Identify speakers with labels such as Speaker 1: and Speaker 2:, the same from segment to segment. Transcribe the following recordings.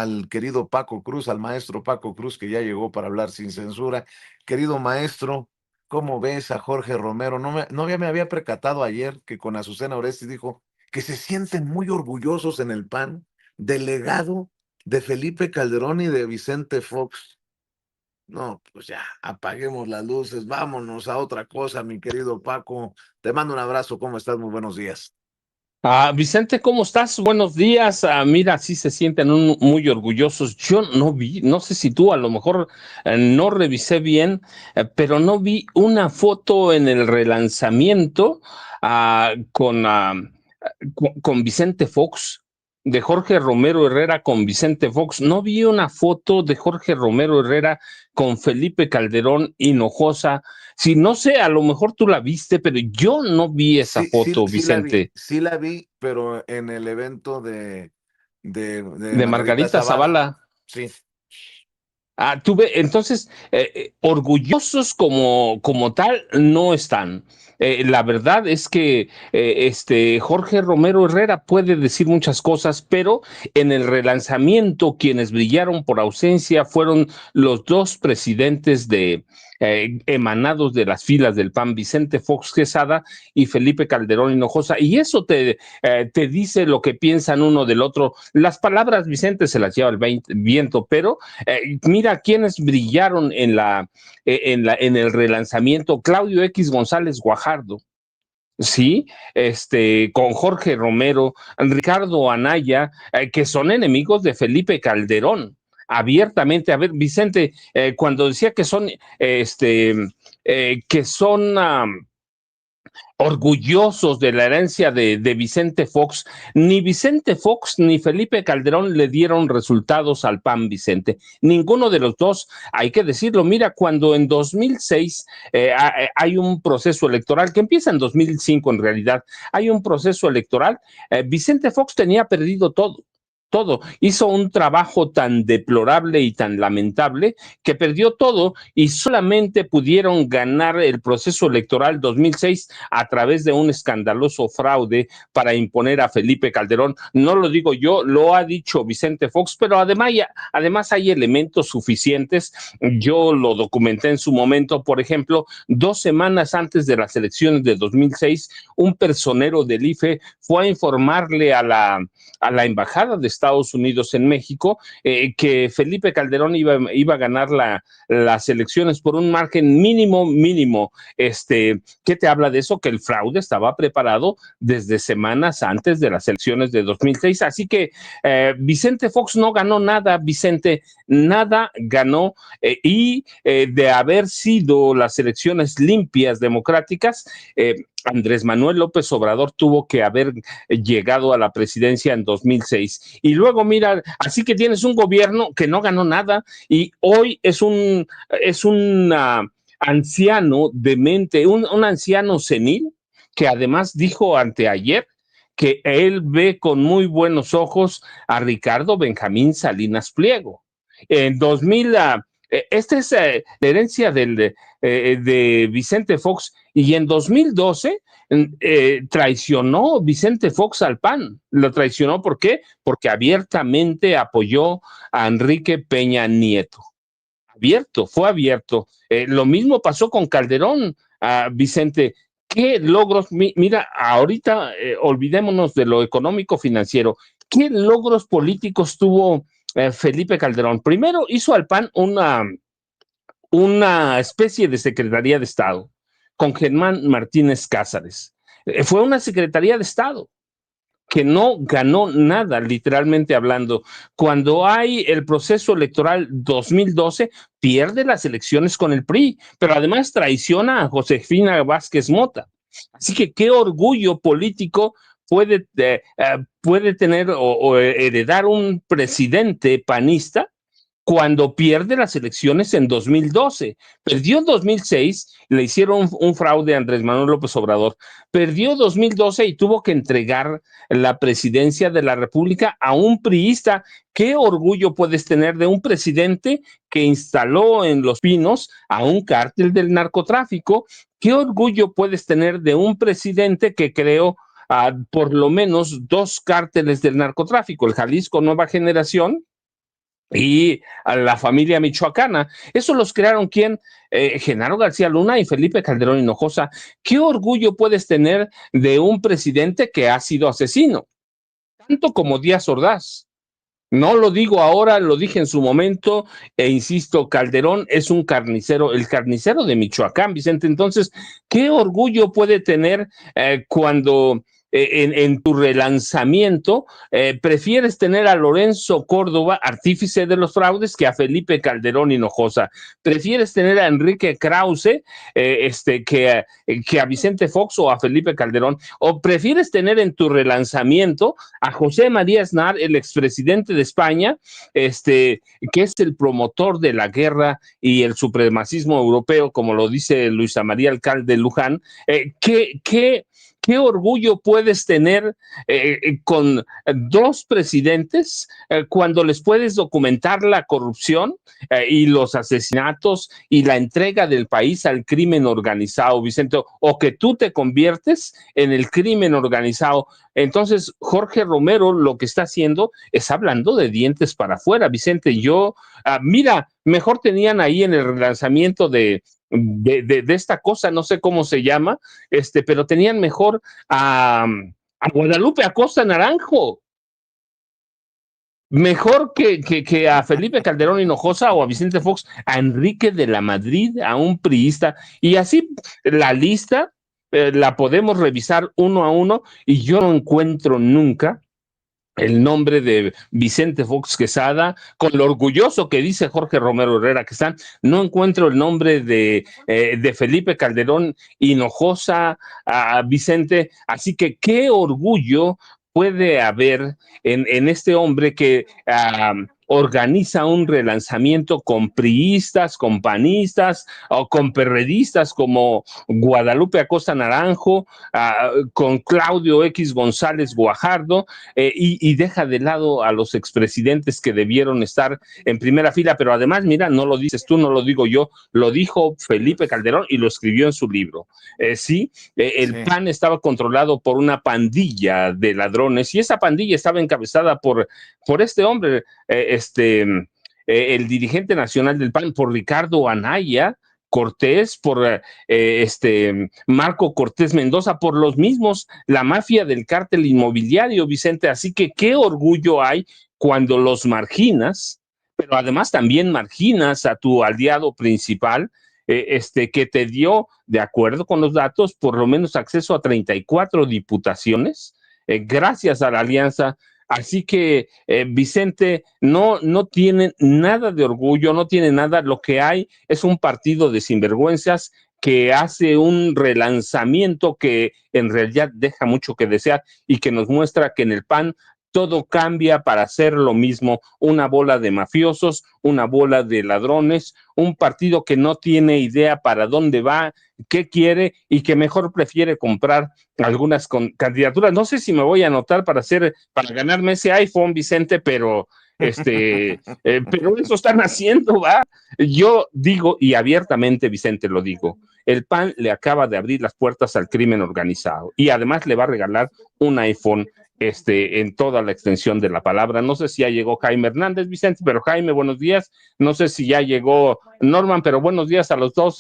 Speaker 1: al querido Paco Cruz, al maestro Paco Cruz, que ya llegó para hablar sin censura. Querido maestro, ¿cómo ves a Jorge Romero? No me había percatado ayer que con Azucena Oresti dijo que se sienten muy orgullosos en el PAN del legado de Felipe Calderón y de Vicente Fox. No, pues ya, apaguemos las luces, vámonos a otra cosa, mi querido Paco. Te mando un abrazo, ¿cómo estás? Muy buenos días.
Speaker 2: Vicente, ¿cómo estás? Buenos días. Mira, sí se sienten muy orgullosos. Yo no vi, no sé si tú a lo mejor no revisé bien, pero no vi una foto en el relanzamiento con Vicente Fox, de Jorge Romero Herrera con Vicente Fox. No vi una foto de Jorge Romero Herrera con Felipe Calderón Hinojosa. Si no sé, a lo mejor tú la viste, pero yo no vi esa
Speaker 1: Sí, sí,
Speaker 2: foto, Vicente.
Speaker 1: sí la vi, pero en el evento de
Speaker 2: De
Speaker 1: Margarita
Speaker 2: Margarita
Speaker 1: Zavala,
Speaker 2: Zavala.
Speaker 1: sí.
Speaker 2: Tuve, entonces, orgullosos como tal no están. La verdad es que Jorge Romero Herrera puede decir muchas cosas, pero en el relanzamiento quienes brillaron por ausencia fueron los dos presidentes emanados de las filas del PAN, Vicente Fox Quesada y Felipe Calderón Hinojosa. Y eso te dice lo que piensan uno del otro. Las palabras, Vicente, se las lleva el viento, pero mira quiénes brillaron en el relanzamiento. Claudio X González Guajardo, sí, con Jorge Romero, Ricardo Anaya, que son enemigos de Felipe Calderón. Abiertamente, a ver, Vicente, cuando decía que son orgullosos de la herencia de Vicente Fox. Ni Vicente Fox ni Felipe Calderón le dieron resultados al PAN, Vicente. Ninguno de los dos, hay que decirlo. Mira, cuando en 2006 hay un proceso electoral, que empieza en 2005 en realidad, hay un proceso electoral, Vicente Fox tenía perdido todo. Todo. Hizo un trabajo tan deplorable y tan lamentable que perdió todo y solamente pudieron ganar el proceso electoral 2006 a través de un escandaloso fraude para imponer a Felipe Calderón. No lo digo yo, lo ha dicho Vicente Fox, pero además hay elementos suficientes. Yo lo documenté en su momento, por ejemplo, 2 semanas antes de las elecciones de 2006, un personero del IFE fue a informarle a la embajada de Estados Unidos en México que Felipe Calderón iba a ganar las elecciones por un margen mínimo. ¿Qué te habla de eso? Que el fraude estaba preparado desde semanas antes de las elecciones de 2006. Así que Vicente Fox no ganó nada, Vicente, nada ganó. De haber sido las elecciones limpias, democráticas, Andrés Manuel López Obrador tuvo que haber llegado a la presidencia en 2006. Y luego, mira, así que tienes un gobierno que no ganó nada y hoy es un anciano demente, un anciano senil, que además dijo anteayer que él ve con muy buenos ojos a Ricardo Benjamín Salinas Pliego. En 2000, esta es la herencia de Vicente Fox, y en 2012 traicionó Vicente Fox al PAN. Lo traicionó, ¿por qué? Porque abiertamente apoyó a Enrique Peña Nieto. Fue abierto. Lo mismo pasó con Calderón, Vicente. ¿Qué logros? Mira, ahorita olvidémonos de lo económico financiero. ¿Qué logros políticos tuvo Felipe Calderón? Primero hizo al PAN una especie de Secretaría de Estado con Germán Martínez Cázares. Fue una Secretaría de Estado que no ganó nada, literalmente hablando. Cuando hay el proceso electoral 2012, pierde las elecciones con el PRI, pero además traiciona a Josefina Vázquez Mota. Así que qué orgullo político puede tener o heredar un presidente panista cuando pierde las elecciones en 2012. Perdió en 2006, le hicieron un fraude a Andrés Manuel López Obrador. Perdió 2012 y tuvo que entregar la presidencia de la República a un priista. ¿Qué orgullo puedes tener de un presidente que instaló en Los Pinos a un cártel del narcotráfico? ¿Qué orgullo puedes tener de un presidente que creó por lo menos 2 cárteles del narcotráfico, el Jalisco Nueva Generación y a la familia michoacana. Eso los crearon ¿quién? Genaro García Luna y Felipe Calderón Hinojosa. ¿Qué orgullo puedes tener de un presidente que ha sido asesino? Tanto como Díaz Ordaz. No lo digo ahora, lo dije en su momento, e insisto, Calderón es un carnicero, el carnicero de Michoacán, Vicente. Entonces, ¿qué orgullo puede tener cuando en tu relanzamiento prefieres tener a Lorenzo Córdoba, artífice de los fraudes, que a Felipe Calderón Hinojosa? ¿Prefieres tener a Enrique Krause que a Vicente Fox o a Felipe Calderón? ¿O prefieres tener en tu relanzamiento a José María Aznar, el expresidente de España, que es el promotor de la guerra y el supremacismo europeo, como lo dice Luisa María Alcalde Luján? ¿Qué orgullo puedes tener con dos presidentes cuando les puedes documentar la corrupción y los asesinatos y la entrega del país al crimen organizado, Vicente? O que tú te conviertes en el crimen organizado. Entonces, Jorge Romero lo que está haciendo es hablando de dientes para afuera, Vicente. Mira, mejor tenían ahí en el relanzamiento de esta cosa, no sé cómo se llama, pero tenían mejor a Guadalupe Acosta Naranjo, mejor que a Felipe Calderón Hinojosa o a Vicente Fox, a Enrique de la Madrid, a un priista, y así la lista la podemos revisar uno a uno, y yo no encuentro nunca el nombre de Vicente Fox Quesada, con lo orgulloso que dice Jorge Romero Herrera que están, no encuentro el nombre de Felipe Calderón Hinojosa, Vicente, así que qué orgullo puede haber en este hombre que organiza un relanzamiento con priistas, con panistas o con perredistas como Guadalupe Acosta Naranjo, con Claudio X González Guajardo, y deja de lado a los expresidentes que debieron estar en primera fila. Pero además, mira, no lo dices tú, no lo digo yo, lo dijo Felipe Calderón y lo escribió en su libro. El
Speaker 1: Sí.
Speaker 2: PAN estaba controlado por una pandilla de ladrones, y esa pandilla estaba encabezada por este hombre, el dirigente nacional del PAN, por Ricardo Anaya Cortés, por Marco Cortés Mendoza, por los mismos, la mafia del cártel inmobiliario, Vicente. Así que qué orgullo hay cuando los marginas, pero además también marginas a tu aliado principal, que te dio, de acuerdo con los datos, por lo menos acceso a 34 diputaciones, gracias a la alianza. Así que Vicente no tiene nada de orgullo, no tiene nada. Lo que hay es un partido de sinvergüenzas que hace un relanzamiento que en realidad deja mucho que desear, y que nos muestra que en el PAN todo cambia para hacer lo mismo: una bola de mafiosos, una bola de ladrones, un partido que no tiene idea para dónde va, qué quiere, y que mejor prefiere comprar algunas candidaturas. No sé si me voy a anotar para ganarme ese iPhone, Vicente, pero eso están haciendo, ¿va? Yo digo, y abiertamente, Vicente, lo digo, el PAN le acaba de abrir las puertas al crimen organizado, y además le va a regalar un iPhone, en toda la extensión de la palabra. No sé si ya llegó Jaime Hernández, Vicente, pero Jaime, buenos días. No sé si ya llegó Norman, pero buenos días a los dos,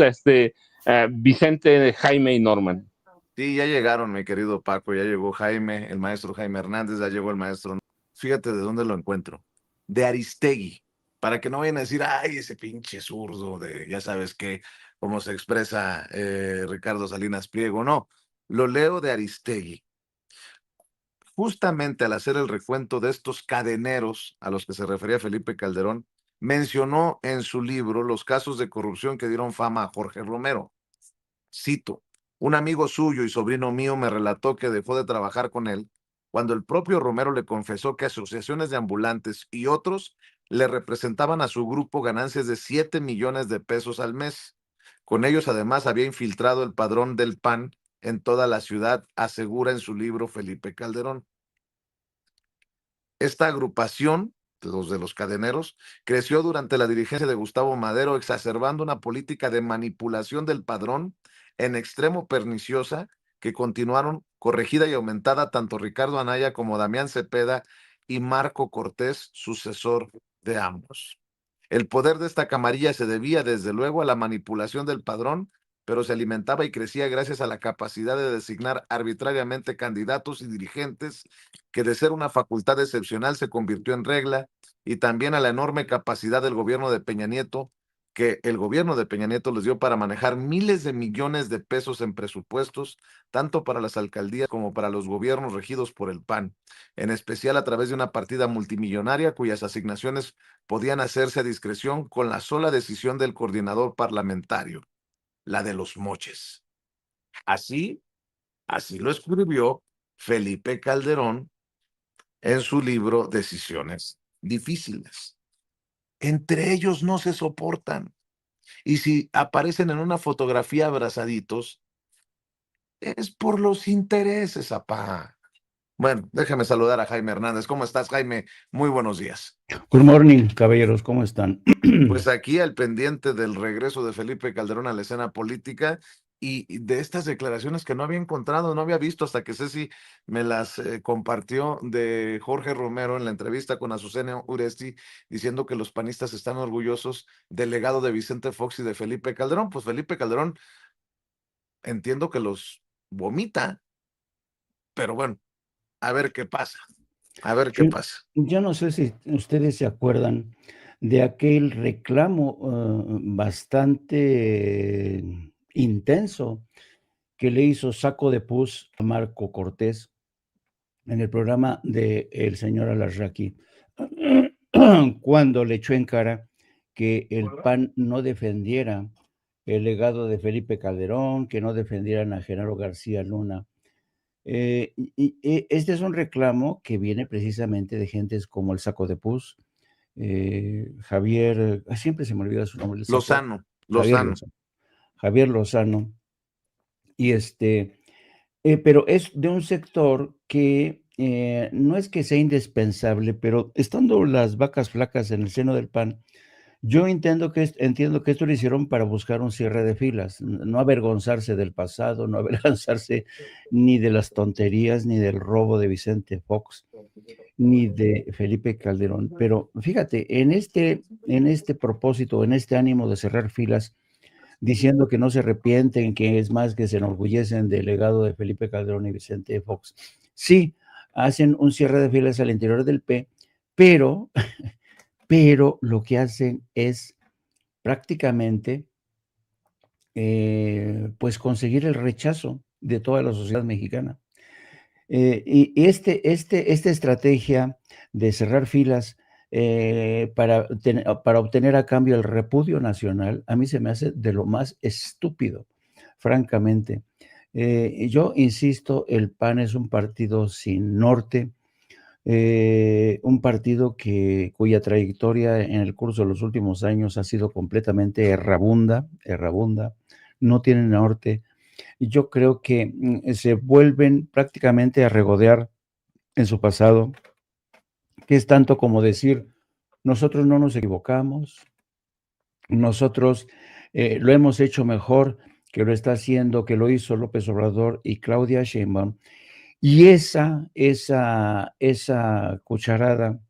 Speaker 2: Vicente, Jaime y Norman.
Speaker 1: Sí, ya llegaron, mi querido Paco, ya llegó Jaime, el maestro Jaime Hernández, ya llegó el maestro. Fíjate de dónde lo encuentro. De Aristegui, para que no vayan a decir, ay, ese pinche zurdo de, ya sabes qué, cómo se expresa Ricardo Salinas Pliego. No, lo leo de Aristegui. Justamente al hacer el recuento de estos cadeneros a los que se refería Felipe Calderón, mencionó en su libro los casos de corrupción que dieron fama a Jorge Romero. Cito: un amigo suyo y sobrino mío me relató que dejó de trabajar con él cuando el propio Romero le confesó que asociaciones de ambulantes y otros le representaban a su grupo ganancias de 7 millones de pesos al mes. Con ellos además había infiltrado el padrón del PAN en toda la ciudad, asegura en su libro Felipe Calderón. Esta agrupación, los de los cadeneros, creció durante la dirigencia de Gustavo Madero, exacerbando una política de manipulación del padrón en extremo perniciosa, que continuaron corregida y aumentada tanto Ricardo Anaya como Damián Cepeda y Marco Cortés, sucesor de ambos. El poder de esta camarilla se debía, desde luego, a la manipulación del padrón, pero se alimentaba y crecía gracias a la capacidad de designar arbitrariamente candidatos y dirigentes, que de ser una facultad excepcional se convirtió en regla, y también a la enorme capacidad del gobierno de Peña Nieto, que el gobierno de Peña Nieto les dio para manejar miles de millones de pesos en presupuestos, tanto para las alcaldías como para los gobiernos regidos por el PAN, en especial a través de una partida multimillonaria cuyas asignaciones podían hacerse a discreción con la sola decisión del coordinador parlamentario, la de los moches. Así, así lo escribió Felipe Calderón en su libro Decisiones Difíciles. Entre ellos no se soportan. Y si aparecen en una fotografía abrazaditos, es por los intereses, apá. Bueno, déjame saludar a Jaime Hernández. ¿Cómo estás, Jaime? Muy buenos días.
Speaker 3: Good morning, caballeros, ¿cómo están?
Speaker 1: Pues aquí al pendiente del regreso de Felipe Calderón a la escena política y de estas declaraciones que no había encontrado, no había visto hasta que Ceci me las compartió, de Jorge Romero en la entrevista con Azucena Uresti, diciendo que los panistas están orgullosos del legado de Vicente Fox y de Felipe Calderón. Pues Felipe Calderón entiendo que los vomita, pero bueno, a ver qué pasa, a ver qué
Speaker 3: Yo,
Speaker 1: pasa.
Speaker 3: yo no sé si ustedes se acuerdan de aquel reclamo bastante intenso que le hizo Saco de Pus a Marco Cortés en el programa de El Señor Alarraqui, cuando le echó en cara que el PAN no defendiera el legado de Felipe Calderón, que no defendieran a Genaro García Luna. Este es un reclamo que viene precisamente de gentes como el Saco de Pus, Javier, siempre se me olvida su nombre, el Saco,
Speaker 1: Lozano,
Speaker 3: Javier
Speaker 1: Lozano.
Speaker 3: Lozano, Javier Lozano, y pero es de un sector que no es que sea indispensable, pero estando las vacas flacas en el seno del PAN, yo entiendo que esto lo hicieron para buscar un cierre de filas, no avergonzarse del pasado, no avergonzarse ni de las tonterías, ni del robo de Vicente Fox, ni de Felipe Calderón. Pero fíjate, en este propósito, en este ánimo de cerrar filas, diciendo que no se arrepienten, que es más, que se enorgullecen del legado de Felipe Calderón y Vicente Fox. Sí, hacen un cierre de filas al interior del P, pero, pero lo que hacen es prácticamente pues conseguir el rechazo de toda la sociedad mexicana. Esta estrategia de cerrar filas para obtener a cambio el repudio nacional, a mí se me hace de lo más estúpido, francamente. Yo insisto, el PAN es un partido sin norte, un partido cuya trayectoria en el curso de los últimos años ha sido completamente errabunda, no tiene norte. Y yo creo que se vuelven prácticamente a regodear en su pasado, que es tanto como decir, nosotros no nos equivocamos, nosotros lo hemos hecho mejor que lo hizo López Obrador y Claudia Sheinbaum. Y esa cucharada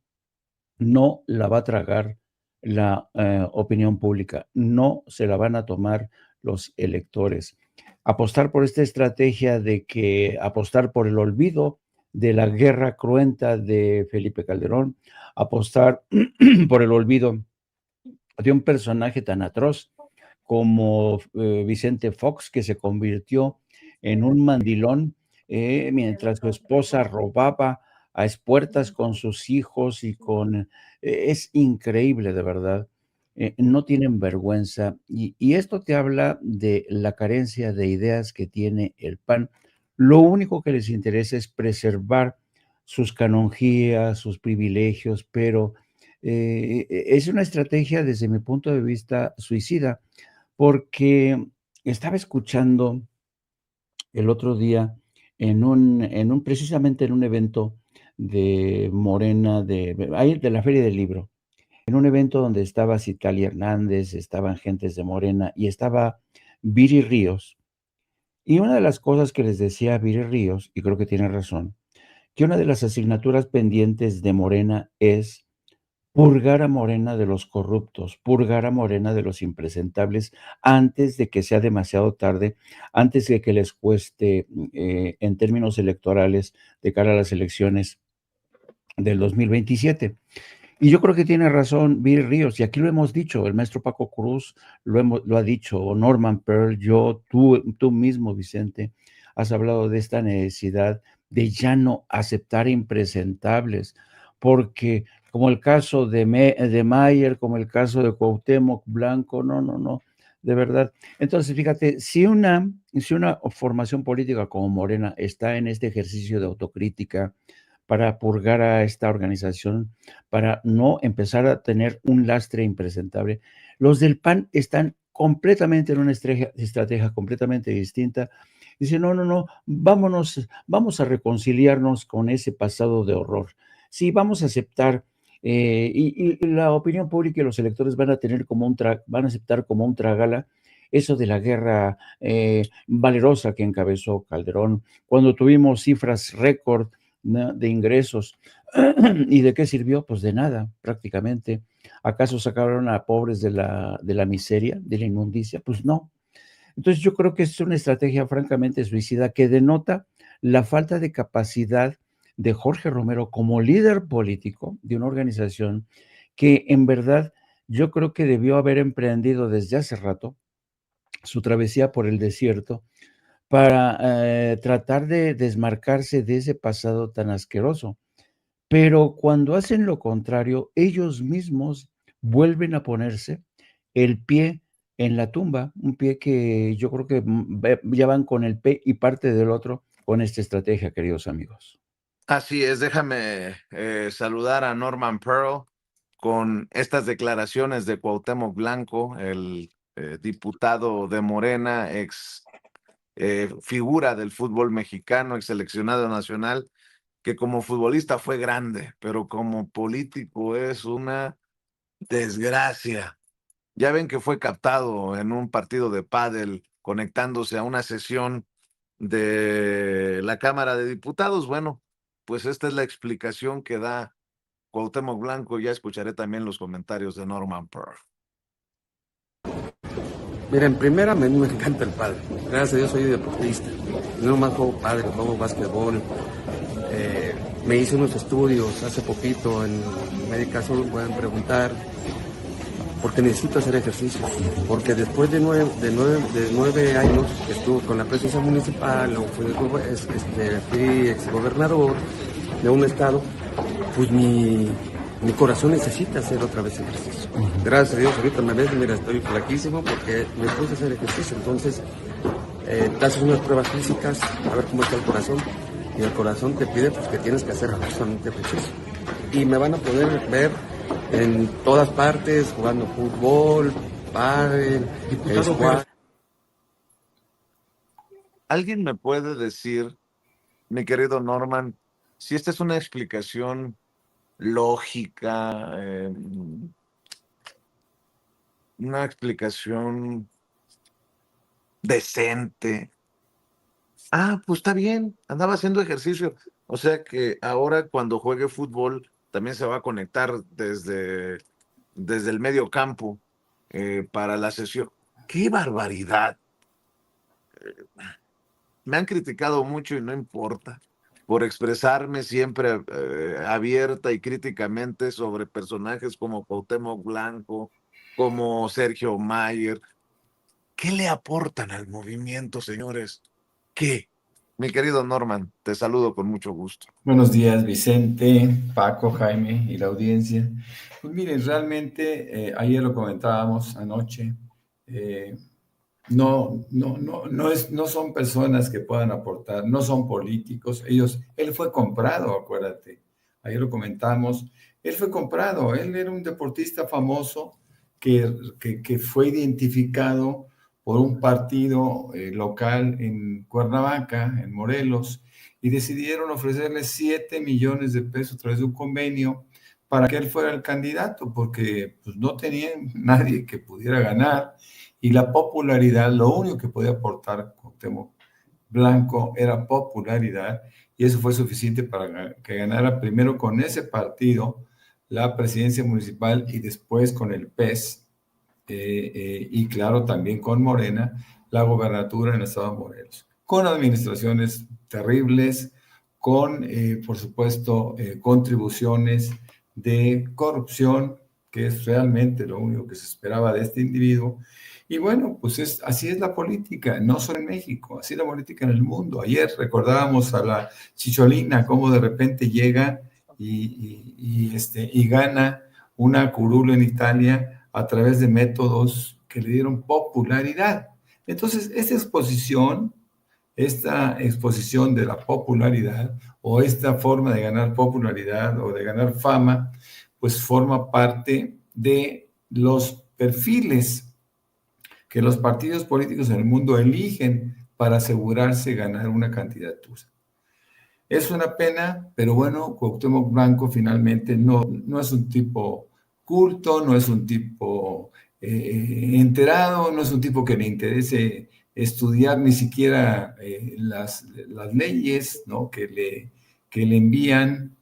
Speaker 3: no la va a tragar la opinión pública, no se la van a tomar los electores. Apostar por esta estrategia apostar por el olvido de la guerra cruenta de Felipe Calderón, apostar por el olvido de un personaje tan atroz como Vicente Fox, que se convirtió en un mandilón mientras su esposa robaba a espuertas con sus hijos es increíble, de verdad. No tienen vergüenza. Y esto te habla de la carencia de ideas que tiene el PAN. Lo único que les interesa es preservar sus canonjías, sus privilegios, pero es una estrategia desde mi punto de vista suicida, porque estaba escuchando el otro día precisamente en un evento de Morena, de la Feria del Libro, en un evento donde estaba Citlali Hernández, estaban gentes de Morena y estaba Viri Ríos. Y una de las cosas que les decía Viri Ríos, y creo que tiene razón, que una de las asignaturas pendientes de Morena es purgar a Morena de los corruptos, purgar a Morena de los impresentables antes de que sea demasiado tarde, antes de que les cueste en términos electorales de cara a las elecciones del 2027. Y yo creo que tiene razón Viri Ríos, y aquí lo hemos dicho, el maestro Paco Cruz lo ha dicho, o Norman Pearl, yo, tú mismo, Vicente, has hablado de esta necesidad de ya no aceptar impresentables, porque como el caso de Mayer, como el caso de Cuauhtémoc Blanco, no, de verdad. Entonces, fíjate, si una formación política como Morena está en este ejercicio de autocrítica para purgar a esta organización, para no empezar a tener un lastre impresentable. Los del PAN están completamente en una estrategia completamente distinta. Dicen, no, vámonos, vamos a reconciliarnos con ese pasado de horror. Sí, vamos a aceptar, y la opinión pública y los electores van a tener van a aceptar como un trágala eso de la guerra valerosa que encabezó Calderón, cuando tuvimos cifras récord, ¿no?, de ingresos. ¿Y de qué sirvió? Pues de nada, prácticamente. ¿Acaso sacaron a pobres de la miseria, de la inmundicia? Pues no. Entonces yo creo que es una estrategia francamente suicida que denota la falta de capacidad de Jorge Romero como líder político de una organización que en verdad yo creo que debió haber emprendido desde hace rato su travesía por el desierto para tratar de desmarcarse de ese pasado tan asqueroso. Pero cuando hacen lo contrario, ellos mismos vuelven a ponerse el pie en la tumba, un pie que yo creo que ya van con el pie y parte del otro con esta estrategia, queridos amigos.
Speaker 1: Así es, déjame saludar a Norman Pearl con estas declaraciones de Cuauhtémoc Blanco, el diputado de Morena, ex figura del fútbol mexicano, ex seleccionado nacional, que como futbolista fue grande, pero como político es una desgracia. Ya ven que fue captado en un partido de pádel conectándose a una sesión de la Cámara de Diputados. Bueno, pues esta es la explicación que da Cuauhtémoc Blanco. Ya escucharé también los comentarios de Norman Pearl.
Speaker 4: Mira, en primera me encanta el pádel. Gracias a Dios soy deportista. No más juego pádel, juego básquetbol. Me hice unos estudios hace poquito en Médica Sur, pueden preguntar, porque necesito hacer ejercicio. Porque después de 9 años que estuve con la presidencia municipal, o fui exgobernador de un estado, pues mi corazón necesita hacer otra vez ejercicio. Gracias a Dios, ahorita me ves, mira, estoy flaquísimo porque me puse a hacer ejercicio. Entonces, te haces unas pruebas físicas, a ver cómo está el corazón. Y el corazón te pide pues, que tienes que hacer justamente ejercicio. Y me van a poder ver en todas partes, jugando fútbol, pádel, squash.
Speaker 1: ¿Alguien me puede decir, mi querido Norman, si esta es una explicación lógica, una explicación decente? Ah, pues está bien, andaba haciendo ejercicio. O sea que ahora cuando juegue fútbol también se va a conectar desde el medio campo para la sesión. ¡Qué barbaridad! Me han criticado mucho y no importa, por expresarme siempre abierta y críticamente sobre personajes como Cuauhtémoc Blanco, como Sergio Mayer. ¿Qué le aportan al movimiento, señores? ¿Qué? Mi querido Norman, te saludo con mucho gusto.
Speaker 5: Buenos días, Vicente, Paco, Jaime y la audiencia. Pues miren, realmente, ayer lo comentábamos anoche, no son personas que puedan aportar, no son políticos. Él fue comprado, acuérdate. Ayer lo comentamos. Él fue comprado. Él era un deportista famoso que fue identificado por un partido local en Cuernavaca, en Morelos, y decidieron ofrecerle 7 millones de pesos a través de un convenio para que él fuera el candidato, porque pues, no tenían nadie que pudiera ganar. Y la popularidad, lo único que podía aportar Cuauhtémoc Blanco era popularidad, y eso fue suficiente para que ganara primero con ese partido la presidencia municipal y después con el PES, y claro, también con Morena, la gobernatura en el estado de Morelos, con administraciones terribles, con, por supuesto, contribuciones de corrupción, que es realmente lo único que se esperaba de este individuo. Y bueno, pues así es la política, no solo en México, así es la política en el mundo. Ayer recordábamos a la Chicholina, cómo de repente llega y gana una curul en Italia a través de métodos que le dieron popularidad. Entonces, esta exposición de la popularidad o esta forma de ganar popularidad o de ganar fama, pues forma parte de los perfiles que los partidos políticos en el mundo eligen para asegurarse ganar una candidatura. Es una pena, pero bueno, Cuauhtémoc Blanco finalmente no es un tipo culto, no es un tipo enterado, no es un tipo que le interese estudiar ni siquiera las leyes, ¿no? que le envían,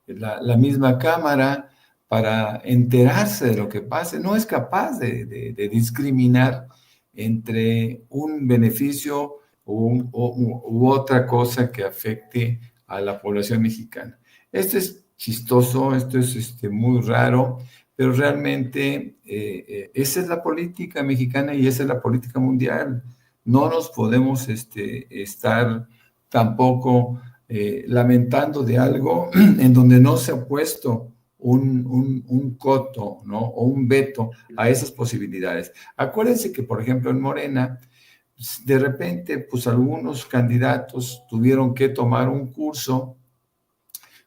Speaker 5: la misma Cámara para enterarse de lo que pase. No es capaz de discriminar entre un beneficio u otra cosa que afecte a la población mexicana. Esto es chistoso, esto es muy raro, pero realmente esa es la política mexicana y esa es la política mundial. No nos podemos estar tampoco lamentando de algo en donde no se ha puesto un coto, ¿no? O un veto a esas posibilidades. Acuérdense que, por ejemplo, en Morena, de repente, pues algunos candidatos tuvieron que tomar un curso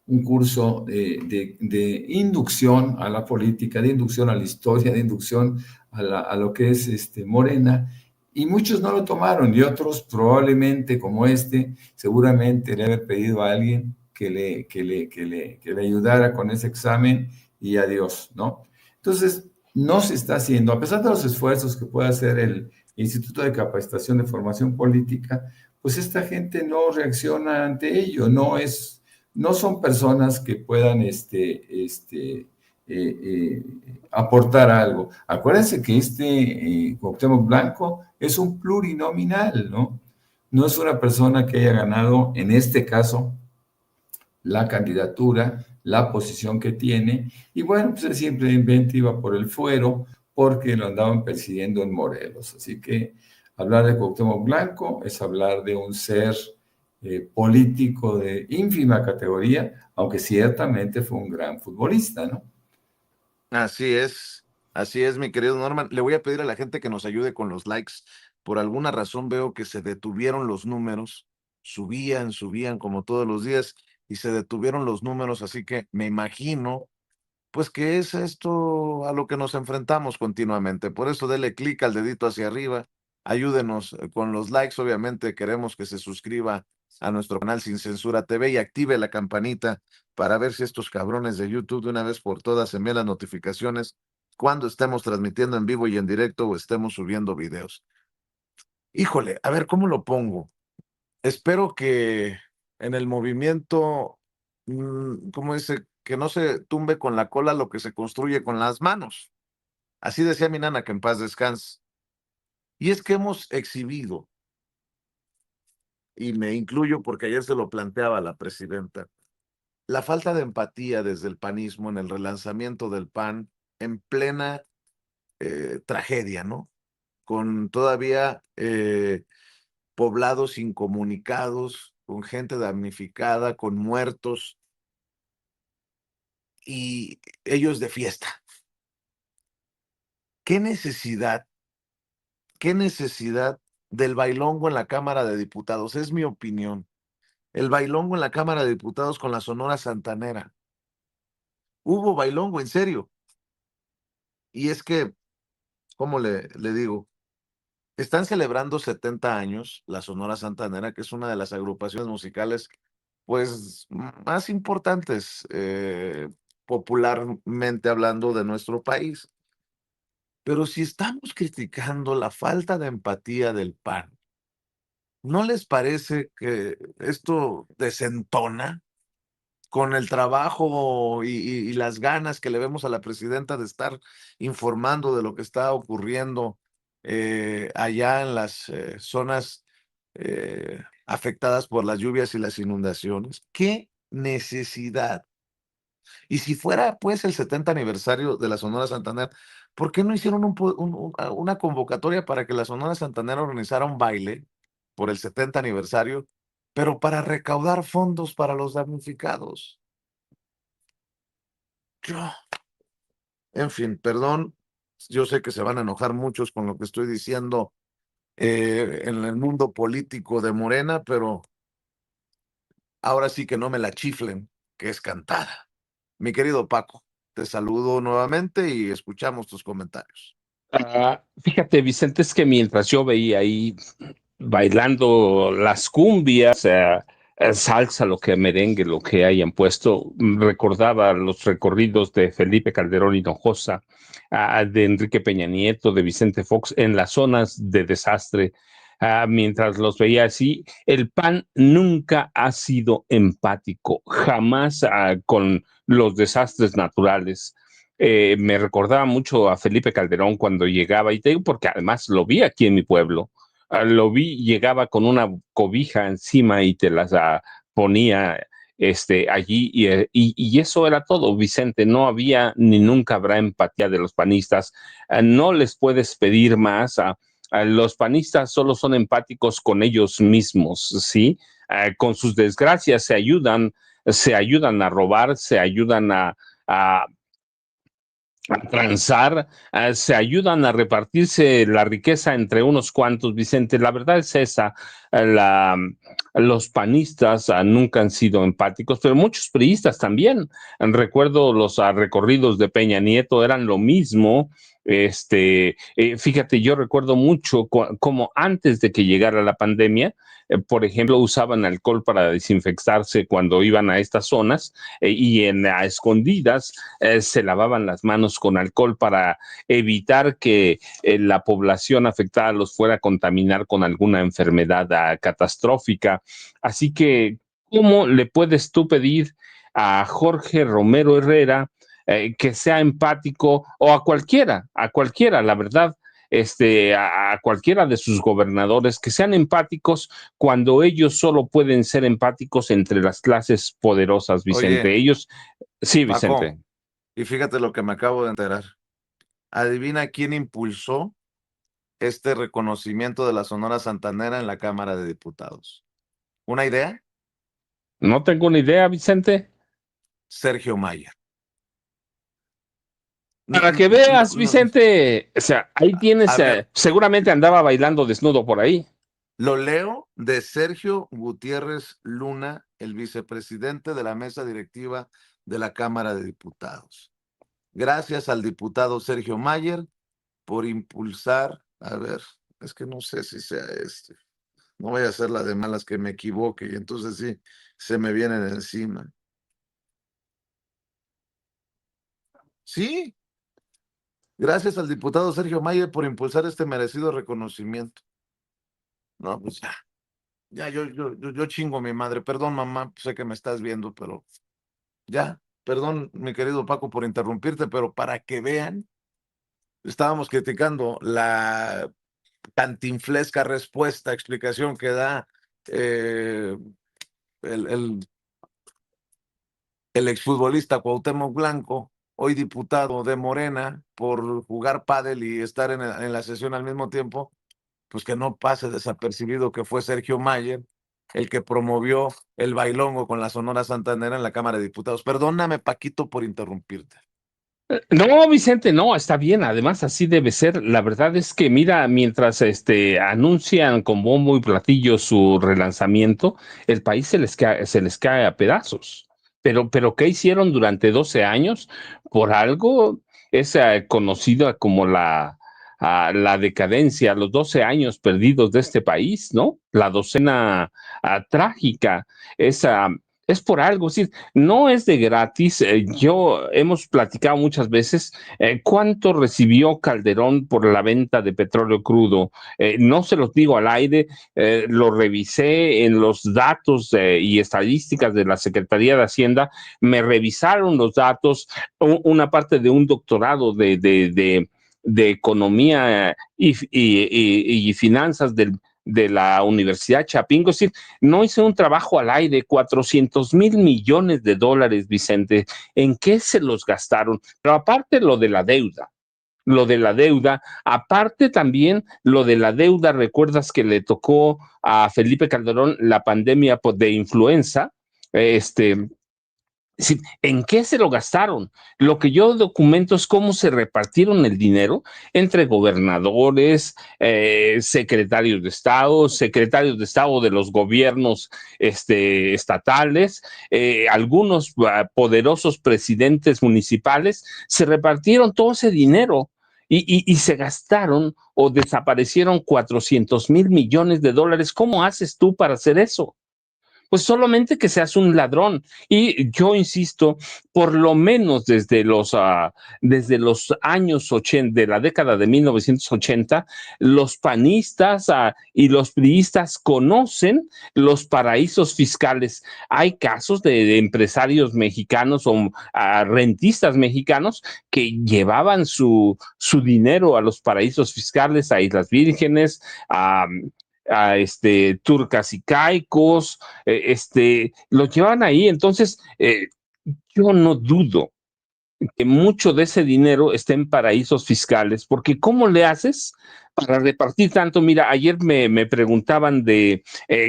Speaker 5: de inducción a la política, de inducción a la historia, de inducción a lo que es Morena, y muchos no lo tomaron, y otros probablemente, como seguramente le haber pedido a alguien que le ayudara con ese examen y adiós, ¿no? Entonces, no se está haciendo, a pesar de los esfuerzos que puede hacer el Instituto de Capacitación de Formación Política, pues esta gente no reacciona ante ello, no son personas que puedan aportar algo. Acuérdense que Cuauhtémoc Blanco es un plurinominal, ¿no? No es una persona que haya ganado, en este caso, la candidatura, la posición que tiene, y bueno, pues él simplemente iba por el fuero porque lo andaban persiguiendo en Morelos. Así que hablar de Cuauhtémoc Blanco es hablar de un ser político de ínfima categoría, aunque ciertamente fue un gran futbolista, ¿no?
Speaker 1: Así es, mi querido Norman. Le voy a pedir a la gente que nos ayude con los likes. Por alguna razón veo que se detuvieron los números, subían como todos los días y se detuvieron los números, así que me imagino pues que es esto a lo que nos enfrentamos continuamente. Por eso dele clic al dedito hacia arriba, ayúdenos con los likes, obviamente queremos que se suscriba a nuestro canal Sin Censura TV y active la campanita para ver si estos cabrones de YouTube de una vez por todas envían las notificaciones cuando estemos transmitiendo en vivo y en directo o estemos subiendo videos. Híjole, a ver, ¿cómo lo pongo? Espero que en el movimiento, ¿cómo dice? Que no se tumbe con la cola lo que se construye con las manos. Así decía mi nana, que en paz descanse. Y es que hemos exhibido, y me incluyo porque ayer se lo planteaba la presidenta, la falta de empatía desde el panismo en el relanzamiento del PAN en plena tragedia, ¿no? Con todavía poblados incomunicados, con gente damnificada, con muertos y ellos de fiesta. ¿Qué necesidad del bailongo en la Cámara de Diputados? Es mi opinión. El bailongo en la Cámara de Diputados con la Sonora Santanera. Hubo bailongo, en serio. Y es que, ¿cómo le digo? Están celebrando 70 años la Sonora Santanera, que es una de las agrupaciones musicales, pues, más importantes, popularmente hablando, de nuestro país. Pero si estamos criticando la falta de empatía del PAN, ¿no les parece que esto desentona con el trabajo y las ganas que le vemos a la presidenta de estar informando de lo que está ocurriendo allá en las zonas afectadas por las lluvias y las inundaciones? ¿Qué necesidad? Y si fuera pues el 70 aniversario de la Sonora Santanera, ¿por qué no hicieron una convocatoria para que la Sonora Santanera organizara un baile por el 70 aniversario, pero para recaudar fondos para los damnificados? Yo, en fin, perdón, yo sé que se van a enojar muchos con lo que estoy diciendo en el mundo político de Morena, pero ahora sí que no me la chiflen, que es cantada. Mi querido Paco, te saludo nuevamente y escuchamos tus comentarios.
Speaker 2: Fíjate, Vicente, es que mientras yo veía ahí bailando las cumbias, salsa, lo que merengue, lo que hayan puesto, recordaba los recorridos de Felipe Calderón Hinojosa, de Enrique Peña Nieto, de Vicente Fox en las zonas de desastre. Mientras los veía así, el PAN nunca ha sido empático, jamás con los desastres naturales. Me recordaba mucho a Felipe Calderón cuando llegaba, y te digo porque además lo vi aquí en mi pueblo. Lo vi, llegaba con una cobija encima y te las ponía allí y eso era todo, Vicente. No había ni nunca habrá empatía de los panistas. No les puedes pedir más. Los panistas solo son empáticos con ellos mismos, ¿sí? Con sus desgracias se ayudan a robar, se ayudan a transar, se ayudan a repartirse la riqueza entre unos cuantos, Vicente. La verdad es esa. Los panistas nunca han sido empáticos, pero muchos priistas también. Recuerdo los recorridos de Peña Nieto, eran lo mismo. Fíjate, yo recuerdo mucho como antes de que llegara la pandemia, por ejemplo, usaban alcohol para desinfectarse cuando iban a estas zonas y a escondidas se lavaban las manos con alcohol para evitar que la población afectada los fuera a contaminar con alguna enfermedad catastrófica. Así que, ¿cómo le puedes tú pedir a Jorge Romero Herrera que sea empático o a cualquiera, la verdad? A cualquiera de sus gobernadores que sean empáticos cuando ellos solo pueden ser empáticos entre las clases poderosas, Vicente.
Speaker 1: Oye,
Speaker 2: Ellos, sí,
Speaker 1: Paco,
Speaker 2: Vicente.
Speaker 1: y fíjate lo que me acabo de enterar. Adivina quién impulsó este reconocimiento de la Sonora Santanera en la Cámara de Diputados. ¿Una idea?
Speaker 2: No tengo ni idea, Vicente.
Speaker 1: Sergio Mayer.
Speaker 2: Para que
Speaker 1: No,
Speaker 2: veas,
Speaker 1: no,
Speaker 2: Vicente, o sea, ahí tienes,
Speaker 1: a ver,
Speaker 2: seguramente andaba bailando desnudo por ahí.
Speaker 1: lo leo de Sergio Gutiérrez Luna, el vicepresidente de la mesa directiva de la Cámara de Diputados. Gracias al diputado Sergio Mayer por impulsar, a ver, es que no sé si sea no voy a hacer la de malas que me equivoque y entonces sí, se me vienen encima. Sí, gracias al diputado Sergio Mayer por impulsar este merecido reconocimiento. No, pues ya yo chingo a mi madre. Perdón, mamá, sé que me estás viendo, pero ya, perdón, mi querido Paco, por interrumpirte, pero para que vean, estábamos criticando la cantinflesca respuesta, explicación que da eh, el, el, el exfutbolista Cuauhtémoc Blanco, hoy diputado de Morena, por jugar pádel y estar en la sesión al mismo tiempo, pues que no pase desapercibido que fue Sergio Mayer el que promovió el bailongo con la Sonora Santanera en la Cámara de Diputados. Perdóname, Paquito, por interrumpirte.
Speaker 2: No, Vicente, no, está bien. Además, así debe ser. La verdad es que, mira, mientras anuncian con bombo y platillo su relanzamiento, el país se les cae a pedazos. Pero ¿qué hicieron durante 12 años? Por algo es conocida como la decadencia, los 12 años perdidos de este país, ¿no? La docena trágica, esa Es por algo, es decir, no es de gratis. Yo hemos platicado muchas veces cuánto recibió Calderón por la venta de petróleo crudo. No se los digo al aire, lo revisé en los datos y estadísticas de la Secretaría de Hacienda, me revisaron los datos, una parte de un doctorado de economía y finanzas de la Universidad Chapingo. Es decir, no hice un trabajo al aire, 400,000 millones de dólares, Vicente. ¿En qué se los gastaron? Pero aparte lo de la deuda, aparte también lo de la deuda, recuerdas que le tocó a Felipe Calderón la pandemia de influenza, este, sí, ¿en qué se lo gastaron? Lo que yo documento es cómo se repartieron el dinero entre gobernadores, secretarios de Estado de los gobiernos estatales, algunos poderosos presidentes municipales, se repartieron todo ese dinero y se gastaron o desaparecieron 400,000 millones de dólares. ¿Cómo haces tú para hacer eso? Pues solamente que seas un ladrón. Y yo insisto, por lo menos desde los años 80, de la década de 1980, los panistas y los priistas conocen los paraísos fiscales. Hay casos de empresarios mexicanos o rentistas mexicanos que llevaban su dinero a los paraísos fiscales, a Islas Vírgenes, a Turcas y Caicos, los llevan ahí. Entonces, yo no dudo que mucho de ese dinero esté en paraísos fiscales, porque ¿cómo le haces para repartir tanto? Mira, ayer me preguntaban de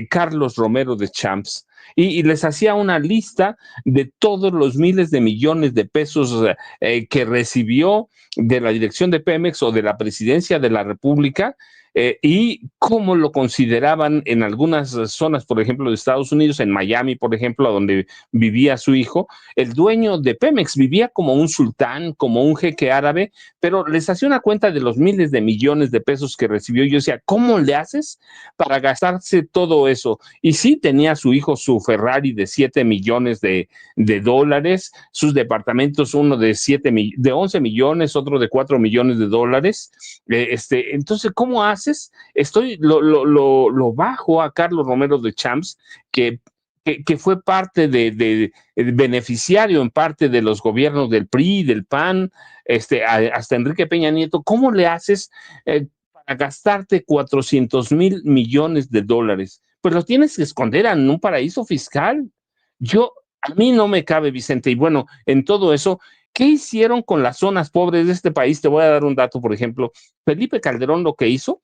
Speaker 2: Carlos Romero de Champs. Y les hacía una lista de todos los miles de millones de pesos que recibió de la dirección de Pemex o de la presidencia de la República, y cómo lo consideraban en algunas zonas, por ejemplo, de Estados Unidos, en Miami, por ejemplo, donde vivía su hijo. El dueño de Pemex vivía como un sultán, como un jeque árabe, pero les hacía una cuenta de los miles de millones de pesos que recibió. Yo decía, ¿cómo le haces para gastarse todo eso? Y sí, tenía su hijo su Ferrari de 7 millones de dólares, sus departamentos, uno de 11 millones, otro de 4 millones de dólares. Entonces, ¿cómo haces? Lo bajo a Carlos Romero de Champs, que fue parte de beneficiario en parte de los gobiernos del PRI, del PAN, hasta Enrique Peña Nieto. ¿Cómo le haces para gastarte 400,000 millones de dólares? Pues lo tienes que esconder en un paraíso fiscal. A mí no me cabe, Vicente. Y bueno, en todo eso, ¿qué hicieron con las zonas pobres de este país? Te voy a dar un dato, por ejemplo. Felipe Calderón lo que hizo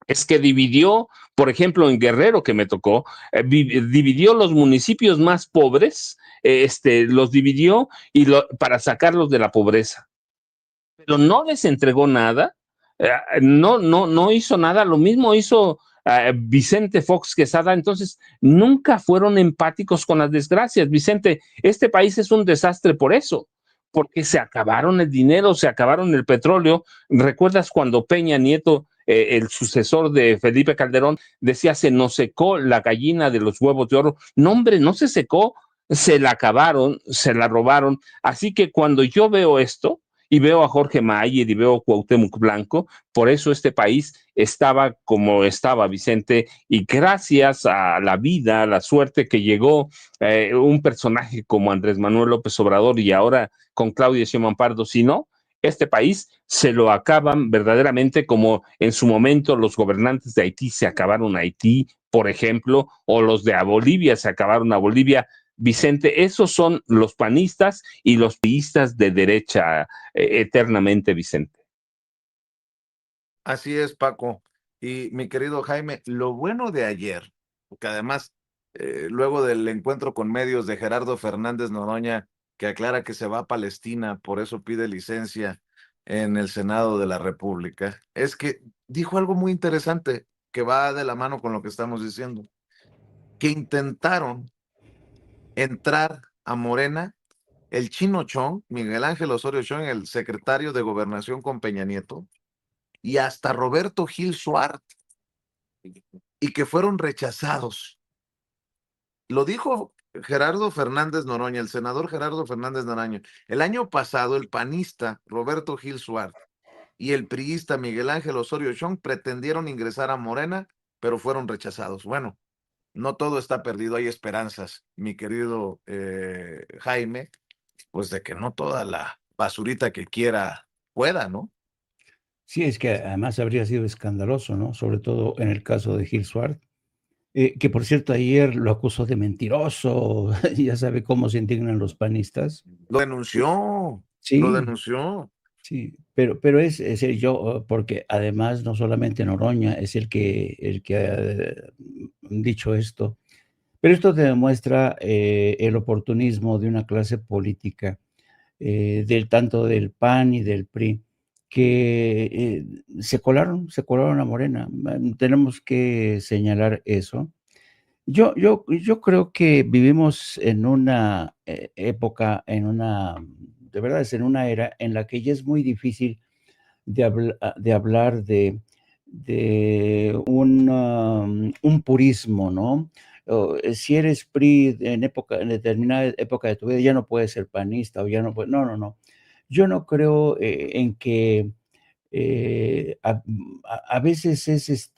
Speaker 2: es que dividió, por ejemplo, en Guerrero, que me tocó, dividió los municipios más pobres, los dividió para sacarlos de la pobreza. Pero no les entregó nada, no hizo nada. Lo mismo hizo Vicente Fox Quesada. Entonces nunca fueron empáticos con las desgracias. Vicente, este país es un desastre por eso, porque se acabaron el dinero, se acabaron el petróleo. ¿Recuerdas cuando Peña Nieto, el sucesor de Felipe Calderón, decía se nos secó la gallina de los huevos de oro? No, hombre, no se secó, se la acabaron, se la robaron. Así que cuando yo veo esto y veo a Jorge Mayer y veo a Cuauhtémoc Blanco, por eso este país estaba como estaba, Vicente, y gracias a la vida, a la suerte que llegó un personaje como Andrés Manuel López Obrador y ahora con Claudia Sheinbaum Pardo. Si no, este país se lo acaban verdaderamente, como en su momento los gobernantes de Haití se acabaron a Haití, por ejemplo, o los de Bolivia se acabaron a Bolivia. Vicente, esos son los panistas y los priistas de derecha eternamente, Vicente.
Speaker 1: Así es, Paco. Y mi querido Jaime, lo bueno de ayer, porque además, luego del encuentro con medios de Gerardo Fernández Noroña, que aclara que se va a Palestina, por eso pide licencia en el Senado de la República, es que dijo algo muy interesante que va de la mano con lo que estamos diciendo, que intentaron entrar a Morena el Chino Chong, Miguel Ángel Osorio Chong, el secretario de Gobernación con Peña Nieto, y hasta Roberto Gil Suárez, y que fueron rechazados. Lo dijo Gerardo Fernández Noroña, el senador Gerardo Fernández Noroña. El año pasado, el panista Roberto Gil Suárez y el priista Miguel Ángel Osorio Chong pretendieron ingresar a Morena, pero fueron rechazados. Bueno, no todo está perdido, hay esperanzas, mi querido Jaime, pues de que no toda la basurita que quiera pueda, ¿no?
Speaker 3: Sí, es que además habría sido escandaloso, ¿no? Sobre todo en el caso de Gil Suárez, que por cierto ayer lo acusó de mentiroso, ya sabe cómo se indignan los panistas.
Speaker 1: Lo denunció, lo
Speaker 3: Sí,
Speaker 1: denunció.
Speaker 3: sí, pero es el yo, porque además no solamente Noroña es el que ha dicho esto, pero esto te demuestra el oportunismo de una clase política, tanto del PAN y del PRI, que se colaron a Morena. Tenemos que señalar eso. Yo creo que vivimos en una época, de verdad es en una era en la que ya es muy difícil de hablar de un purismo, ¿no? Si eres PRI en determinada época de tu vida, ya no puedes ser panista o ya no puedes. No, no, no. Yo no creo en que a veces es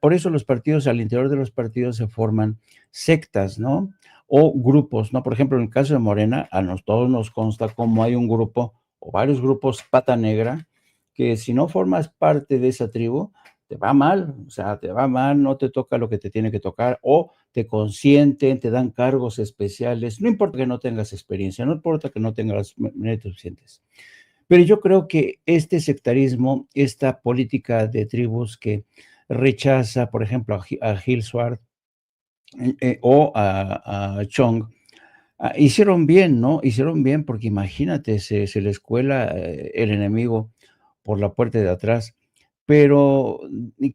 Speaker 3: por eso los partidos, al interior de los partidos se forman sectas, ¿no? O grupos, ¿no? Por ejemplo, en el caso de Morena, todos nos consta cómo hay un grupo o varios grupos pata negra que si no formas parte de esa tribu, te va mal, o sea, te va mal, no te toca lo que te tiene que tocar, o te consienten, te dan cargos especiales, no importa que no tengas experiencia, no importa que no tengas méritos suficientes. Pero yo creo que este sectarismo, esta política de tribus que rechaza, por ejemplo, a Gil Suárez o a Chong, hicieron bien, ¿no? Hicieron bien porque imagínate, se les cuela el enemigo por la puerta de atrás. Pero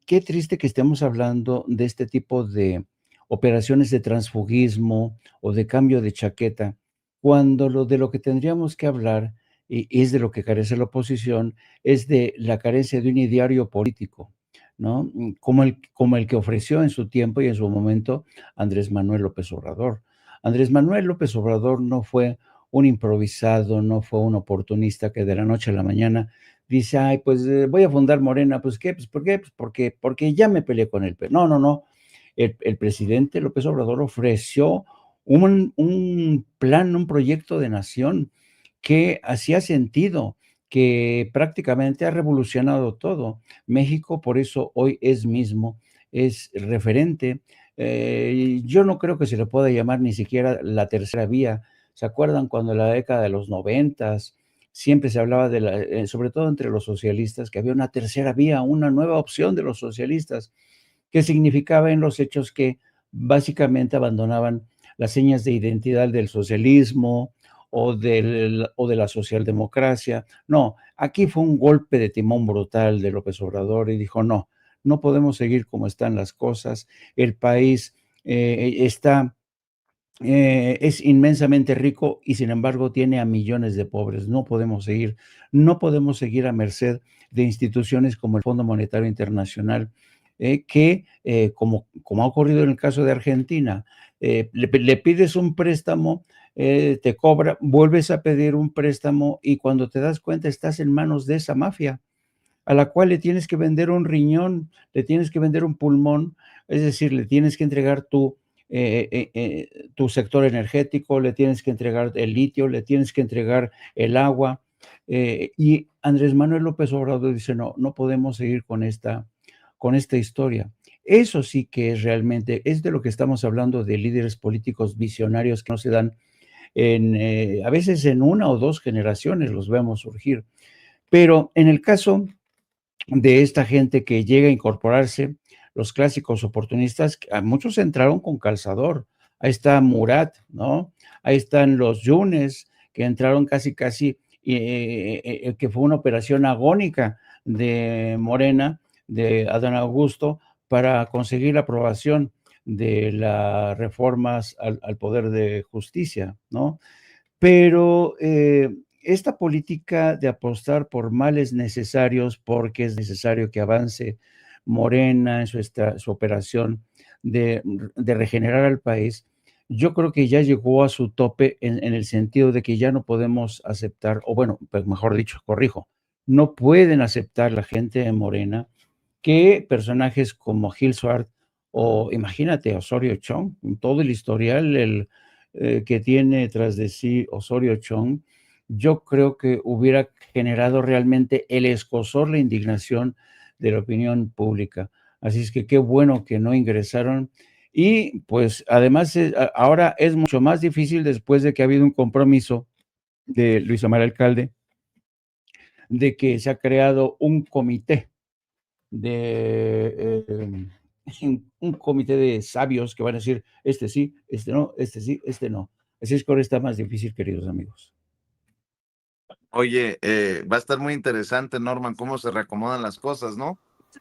Speaker 3: qué triste que estemos hablando de este tipo de operaciones de transfugismo o de cambio de chaqueta, cuando de lo que tendríamos que hablar, y es de lo que carece la oposición, es de la carencia de un ideario político, ¿no? Como el que ofreció en su tiempo y en su momento Andrés Manuel López Obrador. Andrés Manuel López Obrador no fue un improvisado, no fue un oportunista que de la noche a la mañana dice, ay, pues voy a fundar Morena, pues ¿qué? Pues ¿por qué? Pues porque ya me peleé con el PRI. No, no, no. El presidente López Obrador ofreció un plan, un proyecto de nación que hacía sentido, que prácticamente ha revolucionado todo. México, por eso hoy es referente. Yo no creo que se le pueda llamar ni siquiera la tercera vía. ¿Se acuerdan cuando en la década de los 90 siempre se hablaba sobre todo entre los socialistas, que había una tercera vía, una nueva opción de los socialistas, que significaba en los hechos que básicamente abandonaban las señas de identidad del socialismo o de la socialdemocracia? No, aquí fue un golpe de timón brutal de López Obrador y dijo, no, no podemos seguir como están las cosas, el país es inmensamente rico y sin embargo tiene a millones de pobres. No podemos seguir a merced de instituciones como el Fondo Monetario Internacional, que, como ha ocurrido en el caso de Argentina, le pides un préstamo, te cobra, vuelves a pedir un préstamo y cuando te das cuenta estás en manos de esa mafia a la cual le tienes que vender un riñón, le tienes que vender un pulmón, es decir, le tienes que entregar tu sector energético, le tienes que entregar el litio, le tienes que entregar el agua. Y Andrés Manuel López Obrador dice, no, no podemos seguir con esta historia. Eso sí que es de lo que estamos hablando, de líderes políticos visionarios que no se dan a veces en una o dos generaciones los vemos surgir. Pero en el caso de esta gente que llega a incorporarse, los clásicos oportunistas, a muchos entraron con calzador. Ahí está Murat, ¿no? Ahí están los Yunes, que entraron casi, que fue una operación agónica de Morena, de Adán Augusto, para conseguir la aprobación de las reformas al poder de justicia, ¿no? Pero esta política de apostar por males necesarios, porque es necesario que avance Morena en su operación de regenerar al país, yo creo que ya llegó a su tope en el sentido de que ya no podemos aceptar, o bueno, pues mejor dicho, corrijo, no pueden aceptar la gente de Morena que personajes como Gil Swart o imagínate Osorio Chong, con todo el historial que tiene tras de sí Osorio Chong, yo creo que hubiera generado realmente el escozor, la indignación de la opinión pública. Así es que qué bueno que no ingresaron. Y pues además ahora es mucho más difícil después de que ha habido un compromiso de Luis Omar Alcalde, de que se ha creado un comité un comité de sabios que van a decir, este sí, este no, este sí, este no. Así es que ahora está más difícil, queridos amigos.
Speaker 1: Oye, va a estar muy interesante, Norman, cómo se reacomodan las cosas, ¿no?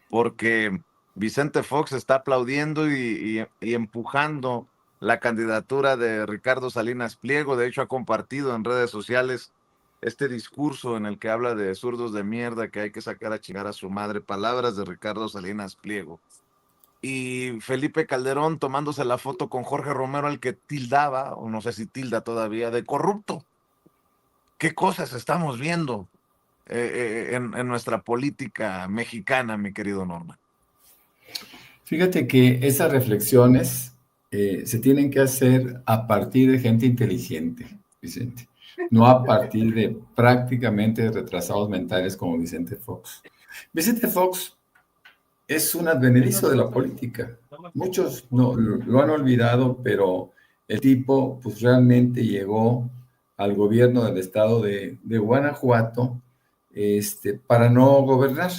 Speaker 1: Porque Vicente Fox está aplaudiendo y empujando la candidatura de Ricardo Salinas Pliego. De hecho, ha compartido en redes sociales este discurso en el que habla de zurdos de mierda, que hay que sacar a chingar a su madre, palabras de Ricardo Salinas Pliego. Y Felipe Calderón tomándose la foto con Jorge Romero, al que tildaba, o no sé si tilda todavía, de corrupto. ¿Qué cosas estamos viendo en nuestra política mexicana, mi querido Norman?
Speaker 5: Fíjate que esas reflexiones se tienen que hacer a partir de gente inteligente, Vicente, no a partir de prácticamente retrasados mentales como Vicente Fox. Vicente Fox es un advenedizo de la política. Muchos no, lo han olvidado, pero el tipo pues realmente llegó al gobierno del estado de Guanajuato para no gobernar.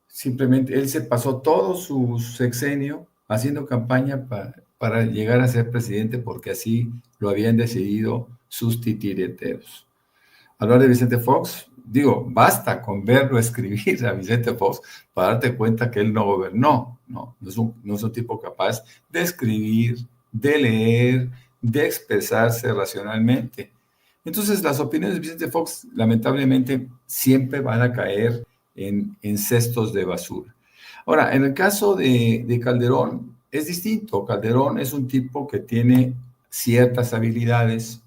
Speaker 5: Simplemente él se pasó todo su sexenio haciendo campaña para llegar a ser presidente porque así lo habían decidido sus titireteros. Hablar de Vicente Fox, digo, basta con verlo escribir a Vicente Fox para darte cuenta que él no gobernó, no es un tipo capaz de escribir, de leer, de expresarse racionalmente. Entonces, las opiniones de Vicente Fox, lamentablemente, siempre van a caer en cestos de basura. Ahora, en el caso de Calderón, es distinto. Calderón es un tipo que tiene ciertas habilidades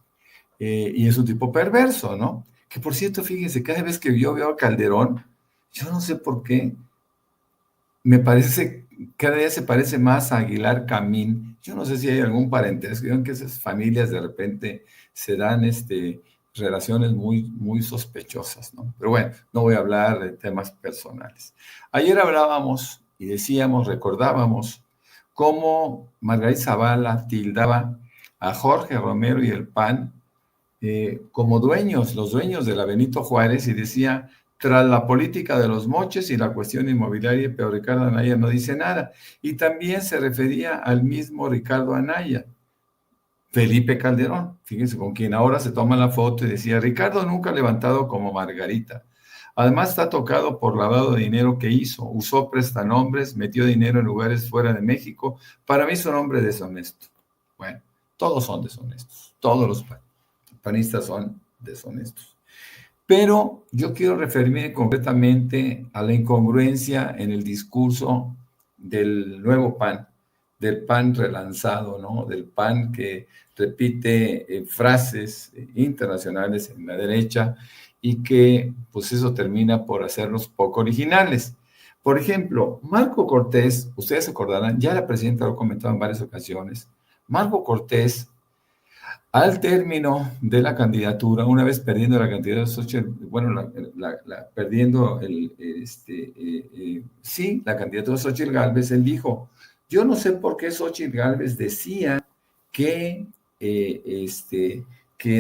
Speaker 5: y es un tipo perverso, ¿no? Que por cierto, fíjense, cada vez que yo veo a Calderón, yo no sé por qué, me parece, cada día se parece más a Aguilar Camín. Yo no sé si hay algún parentesco, que esas familias de repente se dan relaciones muy, muy sospechosas, ¿no? Pero bueno, no voy a hablar de temas personales. Ayer hablábamos y decíamos, recordábamos cómo Margarita Zavala tildaba a Jorge Romero y el PAN como los dueños de la Benito Juárez, y decía, tras la política de los moches y la cuestión inmobiliaria, pero Ricardo Anaya no dice nada. Y también se refería al mismo Ricardo Anaya. Felipe Calderón, fíjense, con quien ahora se toma la foto y decía, Ricardo nunca ha levantado como Margarita. Además está tocado por lavado de dinero que hizo, usó prestanombres, metió dinero en lugares fuera de México. Para mí es un hombre deshonesto. Bueno, todos son deshonestos, todos los panistas son deshonestos. Pero yo quiero referirme concretamente a la incongruencia en el discurso del nuevo PAN, del PAN relanzado, ¿no? Del PAN que repite frases internacionales en la derecha y que, pues eso termina por hacerlos poco originales. Por ejemplo, Marco Cortés, ustedes se acordarán, ya la presidenta lo ha comentado en varias ocasiones, Marco Cortés, al término de la candidatura, una vez perdiendo la candidatura de Xochitl, bueno, perdiendo la candidatura de Xochitl Gálvez, él dijo, yo no sé por qué Xochitl Gálvez decía que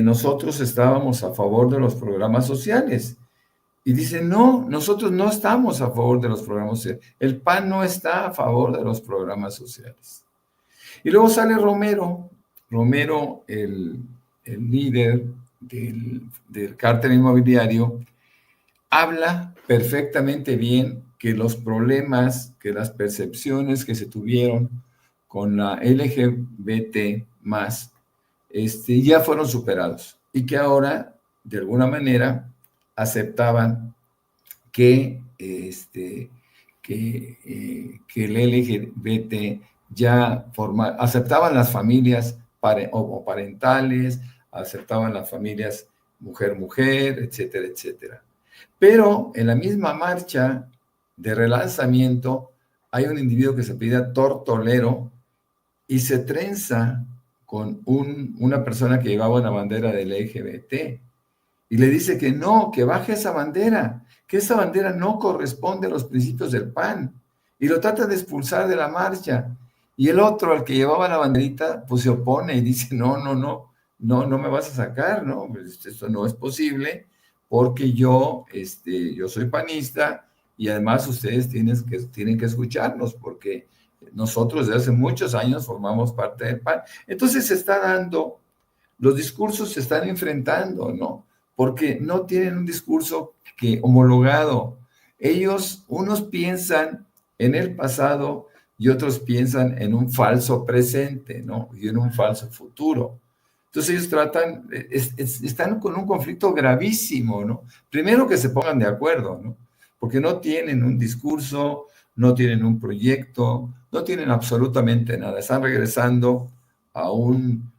Speaker 5: nosotros estábamos a favor de los programas sociales. Y dice, no, nosotros no estamos a favor de los programas sociales. El PAN no está a favor de los programas sociales. Y luego sale Romero, el líder del cártel inmobiliario, habla perfectamente bien que los problemas, que las percepciones que se tuvieron con la LGBT+, ya fueron superados y que ahora, de alguna manera, aceptaban que el LGBT ya aceptaban las familias parentales, aceptaban las familias mujer-mujer, etcétera, etcétera. Pero en la misma marcha de relanzamiento hay un individuo que se apellida Tortolero y se trenza con una persona que llevaba una bandera del LGBT y le dice que no, que baje esa bandera, que esa bandera no corresponde a los principios del PAN, y lo trata de expulsar de la marcha. Y el otro, al que llevaba la banderita, pues se opone y dice, no me vas a sacar, ¿no? Pues esto no es posible, porque yo soy panista, y además ustedes tienen que escucharnos, porque nosotros desde hace muchos años formamos parte del PAN. Entonces se está dando, los discursos se están enfrentando, ¿no? Porque no tienen un discurso homologado. Unos piensan en el pasado y otros piensan en un falso presente, ¿no? Y en un falso futuro. Entonces ellos están con un conflicto gravísimo, ¿no? Primero que se pongan de acuerdo, ¿no? Porque no tienen un discurso, no tienen un proyecto, no tienen absolutamente nada. Están regresando a un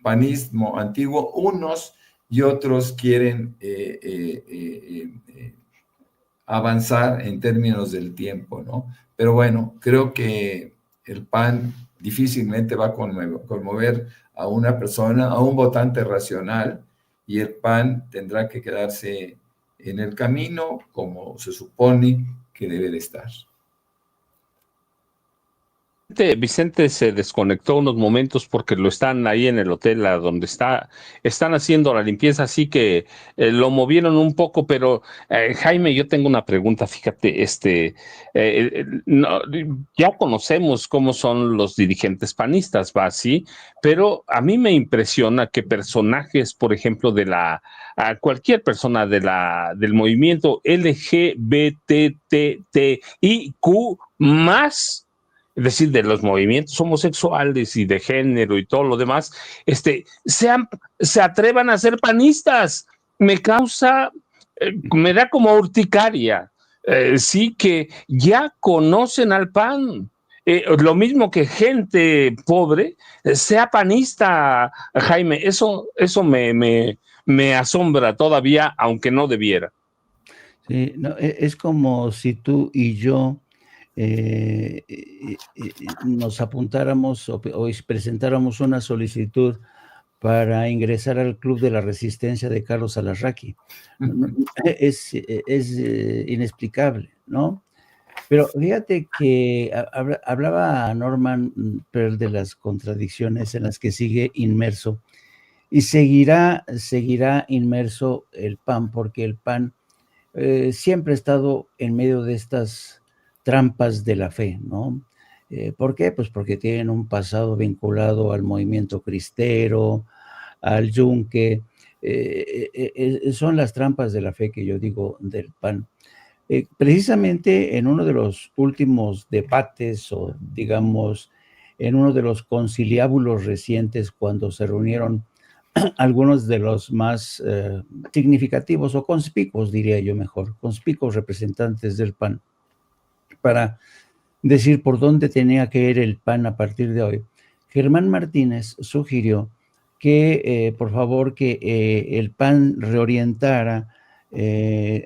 Speaker 5: panismo antiguo, unos y otros quieren avanzar en términos del tiempo, ¿no? Pero bueno, creo que el PAN difícilmente va a conmover a una persona, a un votante racional, y el PAN tendrá que quedarse en el camino como se supone que debe de estar.
Speaker 2: Vicente se desconectó unos momentos porque lo están ahí en el hotel a donde están haciendo la limpieza, así que lo movieron un poco, pero Jaime, yo tengo una pregunta, fíjate, ya conocemos cómo son los dirigentes panistas, ¿va? Sí, pero a mí me impresiona que personajes, por ejemplo, a cualquier persona del movimiento LGBTTIQ+, es decir, de los movimientos homosexuales y de género y todo lo demás, se atrevan a ser panistas. Me da como urticaria. Sí, que ya conocen al PAN. Lo mismo que gente pobre sea panista, Jaime. Eso me asombra todavía, aunque no debiera.
Speaker 3: Sí, no, es como si tú y yo nos apuntáramos o presentáramos una solicitud para ingresar al Club de la Resistencia de Carlos Alarraqui. Es inexplicable, ¿no? Pero fíjate que hablaba Norman Pearl de las contradicciones en las que sigue inmerso, y seguirá inmerso el PAN, porque el PAN siempre ha estado en medio de estas trampas de la fe, ¿no? ¿Por qué? Pues porque tienen un pasado vinculado al movimiento cristero, al yunque. Son las trampas de la fe que yo digo del PAN. Precisamente en uno de los últimos debates, o digamos, en uno de los conciliábulos recientes, cuando se reunieron algunos de los más significativos o conspicuos, diría yo mejor, conspicuos representantes del PAN, para decir por dónde tenía que ir el PAN a partir de hoy, Germán Martínez sugirió que, por favor, que el PAN reorientara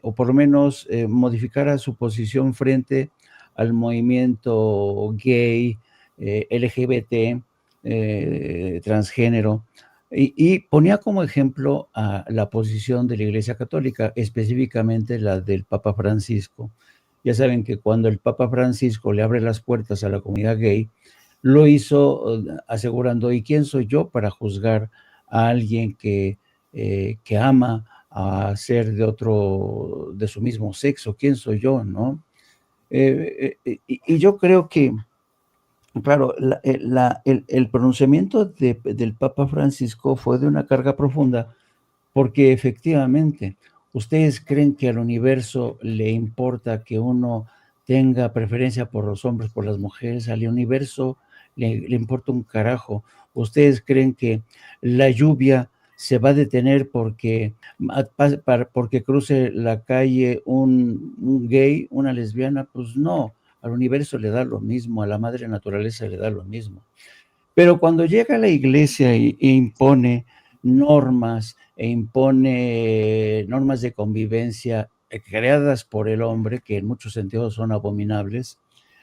Speaker 3: o por lo menos modificara su posición frente al movimiento gay, LGBT, transgénero, y ponía como ejemplo a la posición de la Iglesia Católica, específicamente la del Papa Francisco. Ya saben que cuando el Papa Francisco le abre las puertas a la comunidad gay, lo hizo asegurando, ¿y quién soy yo para juzgar a alguien que ama a ser de su mismo sexo? ¿Quién soy yo, no? Y yo creo que, claro, el pronunciamiento del Papa Francisco fue de una carga profunda, porque efectivamente, ¿ustedes creen que al universo le importa que uno tenga preferencia por los hombres, por las mujeres? Al universo le importa un carajo. ¿Ustedes creen que la lluvia se va a detener porque cruce la calle un gay, una lesbiana? Pues no, al universo le da lo mismo, a la madre naturaleza le da lo mismo. Pero cuando llega la iglesia e impone normas, e impone normas de convivencia creadas por el hombre, que en muchos sentidos son abominables,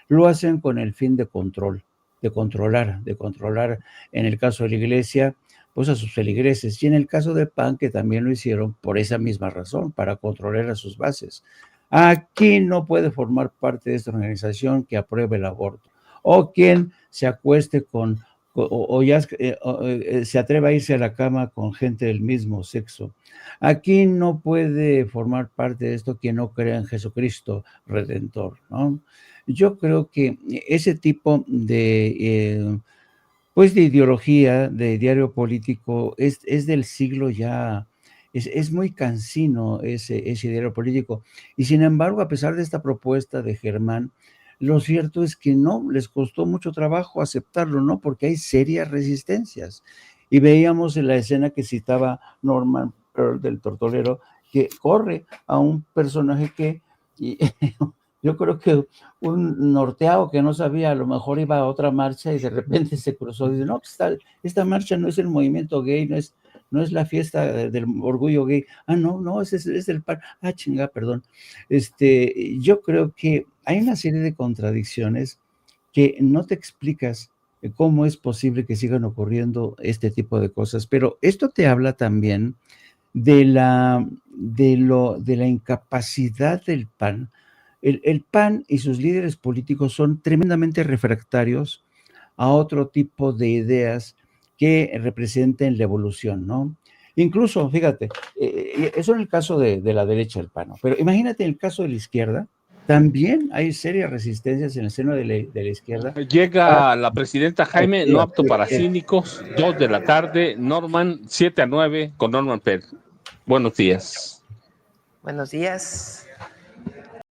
Speaker 3: lo hacen con el fin de control, de controlar, en el caso de la iglesia, pues a sus feligreses, y en el caso del PAN, que también lo hicieron por esa misma razón, para controlar a sus bases. Aquí no puede formar parte de esta organización que apruebe el aborto, o quien se acueste con, o ya se atreva a irse a la cama con gente del mismo sexo. Aquí no puede formar parte de esto quien no crea en Jesucristo Redentor, ¿no? Yo creo que ese tipo de, pues de ideología, de diario político, es del siglo ya, es muy cansino ese diario político. Y sin embargo, a pesar de esta propuesta de Germán, lo cierto es que no, les costó mucho trabajo aceptarlo, ¿no? Porque hay serias resistencias. Y veíamos en la escena que citaba Norman Pearl del Tortolero, que corre a un personaje que... Y, yo creo que un norteado que no sabía, a lo mejor iba a otra marcha y de repente se cruzó y dice, no, esta marcha no es el movimiento gay, no es la fiesta del orgullo gay. Ah, no, ese es el PAN. Ah, chinga, perdón. Yo creo que hay una serie de contradicciones que no te explicas cómo es posible que sigan ocurriendo este tipo de cosas, pero esto te habla también de la incapacidad del PAN. El PAN y sus líderes políticos son tremendamente refractarios a otro tipo de ideas que representen la evolución, ¿no? Incluso, fíjate, eso en el caso de la derecha del PAN, ¿no? Pero imagínate en el caso de la izquierda, también hay serias resistencias en el seno de la izquierda.
Speaker 2: Llega la presidenta Jaime, no apto para cínicos, 2 de la tarde, Norman, 7 a 9 con Norman Pérez. Buenos días.
Speaker 6: Buenos días.